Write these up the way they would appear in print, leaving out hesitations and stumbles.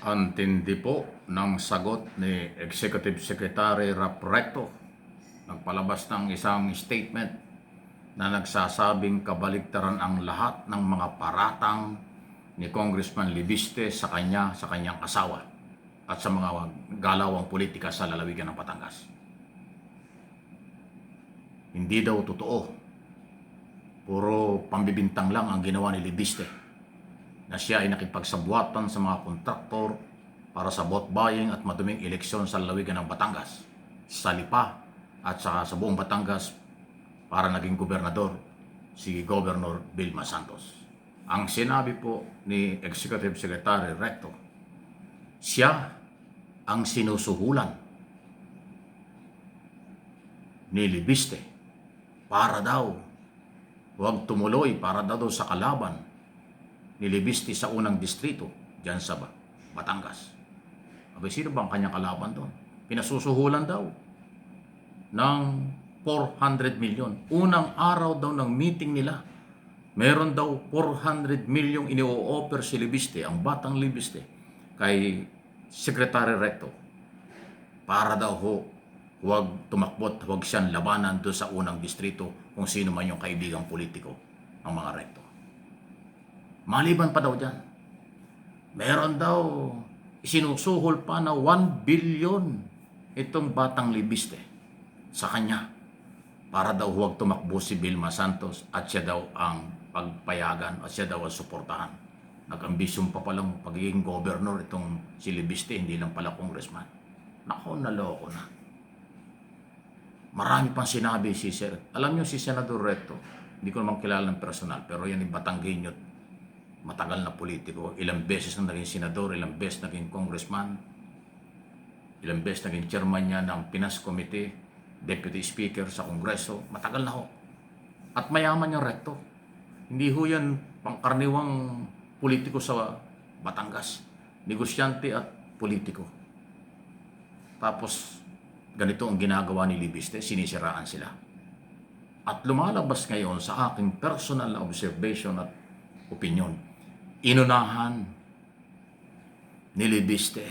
Ang tindi po ng sagot ni Executive Secretary Rap Recto. Nagpalabas ng isang statement na nagsasabing kabaligtaran ang lahat ng mga paratang ni Congressman Libiste sa kanyang asawa at sa mga galawang politika sa lalawigan ng Batangas. Hindi daw totoo. Puro pambibintang lang ang ginawa ni Libiste na siya ay nakipagsabuatan sa mga kontraktor para sa vote buying at maduming eleksyon sa lalawigan ng Batangas, sa Lipa at sa buong Batangas para naging gobernador si Governor Vilma Santos. Ang sinabi po ni Executive Secretary Recto, siya ang sinusuhulan ni Libiste para daw huwag tumuloy para daw sa kalaban ni Libiste sa unang distrito dyan sa Batangas. Abay, sino bang kanyang kalaban doon? Pinasusuhulan daw ng 400 million. Unang araw daw ng meeting nila, meron daw 400 million ini-offer si Libiste, ang batang Libiste, kay Secretary Recto para daw huwag tumakbot, huwag siyang labanan doon sa unang distrito kung sino man yung kaibigang politiko ng mga Recto. Maliban pa daw dyan, meron daw isinusuhol pa na 1 billion itong batang Libiste sa kanya para daw huwag tumakbo si Vilma Santos at siya daw ang pagpayagan at siya daw ang suportahan. Nag-ambisyon pa palang pagiging governor itong si Libiste, hindi lang pala congressman. Nako, naloko na. Marami pang sinabi si Sir. Alam niyo si Senador Recto, hindi ko naman kilala ng personal, pero yan yung Batanggenyo, matagal na politiko. Ilang beses na naging senador, ilang beses naging congressman, ilang beses naging chairman niya ng Finance Committee, Deputy Speaker sa Kongreso. Matagal na ho. At mayaman yung Recto. Hindi ho yan pangkarniwang politiko sa Batangas. Negosyante at politiko. Tapos, ganito ang ginagawa ni Libiste, sinisiraan sila. At lumalabas ngayon sa aking personal na observation at opinion, inunahan ni Libiste.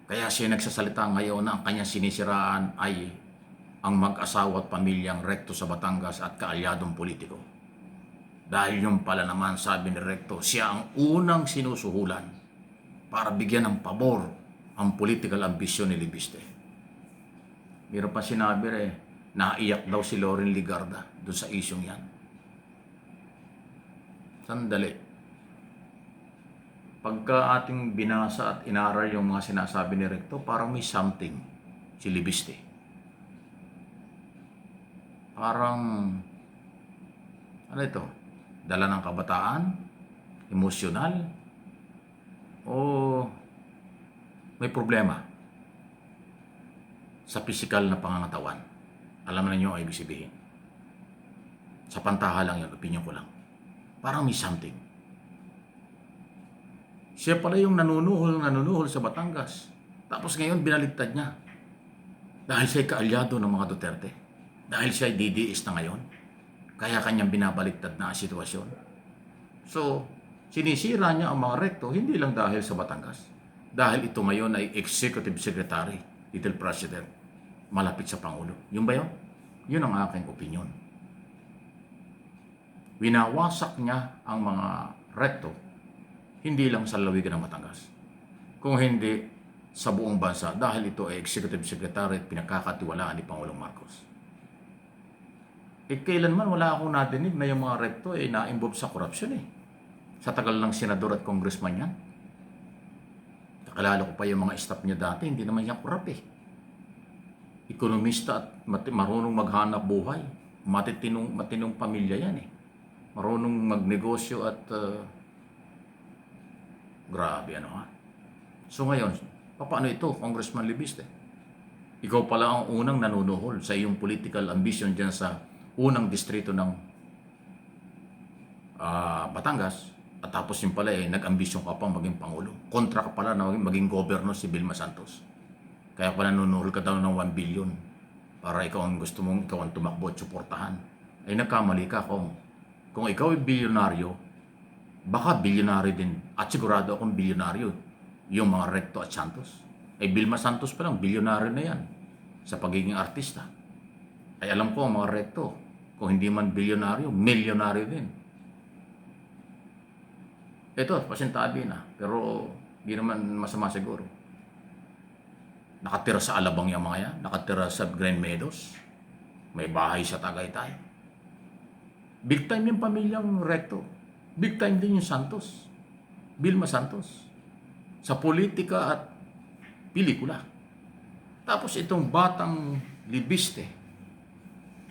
Kaya siya nagsasalita ngayon na ang kanyang sinisiraan ay ang mag-asawa at pamilyang Recto sa Batangas at kaalyadong politiko. Dahil yung pala naman, sabi ni Recto, siya ang unang sinusuhulan para bigyan ng pabor ang political ambisyon ni Libiste. Meron pa sinabi naiyak daw si Loren Ligarda doon sa isyong yan. Sandali. Pagka ating binasa at inaral yung mga sinasabi ni Recto, parang may something si Libiste. Parang, ano ito? Dala ng kabataan? Emosyonal? O may problema sa pisikal na pangangatawan? Alam na niyo ang ibig sabihin. Sa pantaha lang yan, opinion ko lang. Parang may something. Siya pala yung nanunuhol sa Batangas. Tapos ngayon, binaligtad niya. Dahil siya'y kaalyado ng mga Duterte. Dahil siya'y DDS na ngayon. Kaya kanyang binabaligtad na ang sitwasyon. So, sinisira niya ang mga Recto, hindi lang dahil sa Batangas. Dahil ito ngayon ay Executive Secretary, Little President, malapit sa Pangulo. Yun ba yun? Yun ang aking opinion. Winawasak niya ang mga Recto, hindi lang sa lalawigan ng Batangas, kung hindi sa buong bansa, dahil ito ay Executive Secretary at pinagkakatiwalaan ni Pangulong Marcos. Kailanman wala akong nadinig na yung mga Recto ay na-involve sa korupsyon Sa tagal ng senador at congressman yan. Nakalala ko pa yung mga staff niya dati, hindi naman yan korap Ekonomista at marunong maghanap buhay. Matinong pamilya yan Marunong magnegosyo at grabe So ngayon, paano ito, Congressman Libiste? Ikaw pala ang unang nanunuhol sa iyong political ambition dyan sa unang distrito ng Batangas. At tapos yung pala nag-ambisyon ka pang maging Pangulo. Kontra ka pala na maging governor si Vilma Santos. Kaya pala nanunuhol ka daw ng 1 billion para ikaw ang gusto mong ikaw ang tumakbo at suportahan. Ay nagkamali ka kung ikaw ay bilyonaryo, baka bilyonaryo din. At sigurado akong bilyonaryo yung mga Recto at Santos. Ay Vilma Santos pa lang, bilyonaryo na yan sa pagiging artista. Ay alam ko ang mga Recto, kung hindi man bilyonaryo, milyonaryo din. Ito, pasintabi na, pero hindi naman masama siguro. Nakatira sa Alabang yung mga yan, nakatira sa Grand Meadows, may bahay sa Tagaytay. Big time yung pamilyang Recto. Big time din yung Santos, Vilma Santos, sa politika at pelikula. Tapos itong batang libiste,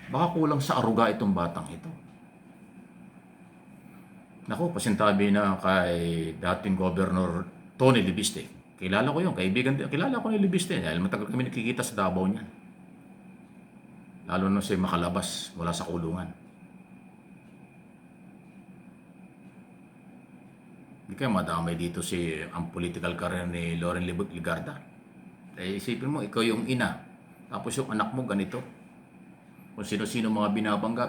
baka kulang sa aruga itong batang ito. Naku, pasintabi na kay dating Governor Tony Libiste. Kilala ko yun, kaibigan din. Kilala ko ni Libiste dahil matagal kami nakikita sa Davao niyan. Lalo na siya makalabas mula sa kulungan. Hindi kaya madamay dito ang political career ni Loren Ligarda. Eh, isipin mo, ikaw yung ina. Tapos yung anak mo ganito. Kung sino-sino mga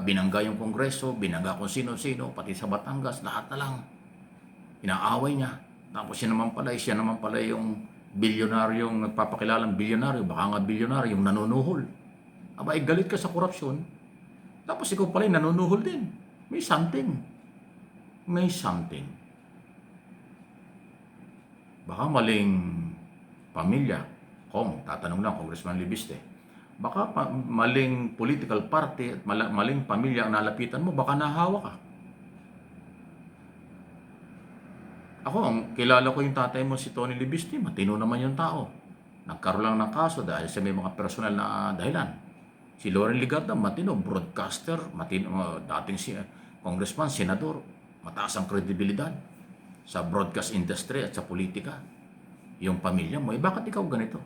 binangga yung Kongreso, binangga kung sino-sino, pati sa Batangas, lahat na lang. Inaaway niya. Tapos siya naman pala yung bilyonaryong nagpapakilalang bilyonaryo, baka nga bilyonaryo, yung nanunuhol. Aba, galit ka sa korupsyon, tapos ikaw pala yung nanunuhol din. May something. May something. Baka maling pamilya, tatanong lang, Congressman Libiste, baka maling political party at maling pamilya ang nalapitan mo, baka nahawa ka. Ako, kilala ko yung tatay mo si Tony Libiste, matino naman yung tao. Nagkaroon lang ng kaso dahil sa may mga personal na dahilan. Si Loren Ligarda, matino, broadcaster, matino, dating congressman, senador, mataas ang kredibilidad sa broadcast industry at sa politika. Yung pamilya mo, bakit ikaw ganito?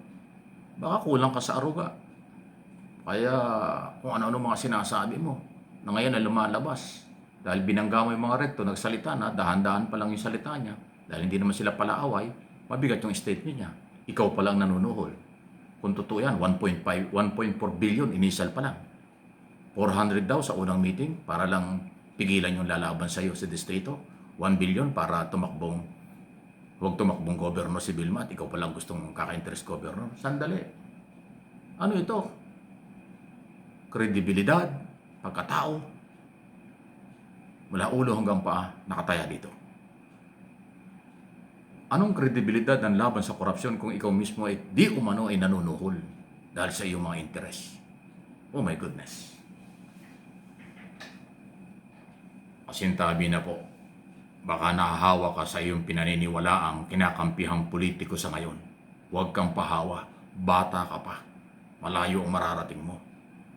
Baka kulang ka sa aruga. Kaya kung ano-ano mga sinasabi mo na ngayon ay lumalabas dahil binangga mo yung mga Recto, nagsalita na, dahan-dahan pa lang yung salita niya dahil hindi naman sila palaaway, mabigat yung statement niya. Ikaw pa lang nanunuhol. Kung totoo yan, 1.4 billion initial pa lang. 400 daw sa unang meeting para lang pigilan yung lalaban sa iyo sa distrito. 1 billion para huwag tumakbong governor si Vilma at ikaw pa lang gustong kaka-interest governor. Sandali. Ano ito? Kredibilidad, pagkatao, mula ulo hanggang paa, nakataya dito. Anong kredibilidad ng laban sa korupsyon kung ikaw mismo ay di umano ay nanunuhol dahil sa iyong mga interes? Oh my goodness. Pasintabi na po, baka nahahawa ka sa iyong pinaniniwalaang kinakampihang politiko sa ngayon. Huwag kang pahawa, bata ka pa, malayo ang mararating mo.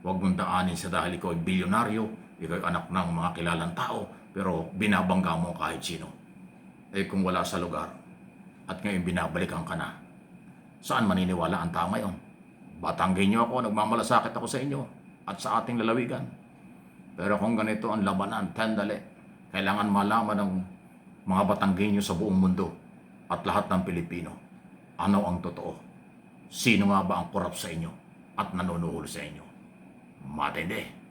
Huwag mong daanin sa dahil ikaw ay bilyonaryo, ikaw ay anak ng mga kilalang tao, pero binabangga mo kahit sino. Eh kung wala sa lugar, at ngayon binabalikan ka na, saan maniniwala ang tao ngayon? Batanggay niyo ako, nagmamalasakit ako sa inyo at sa ating lalawigan. Pero kung ganito ang labanan, tandali, kailangan malaman ng mga Batanggay niyo sa buong mundo at lahat ng Pilipino, ano ang totoo? Sino nga ba ang korap sa inyo at nanunuhol sa inyo? Matindi.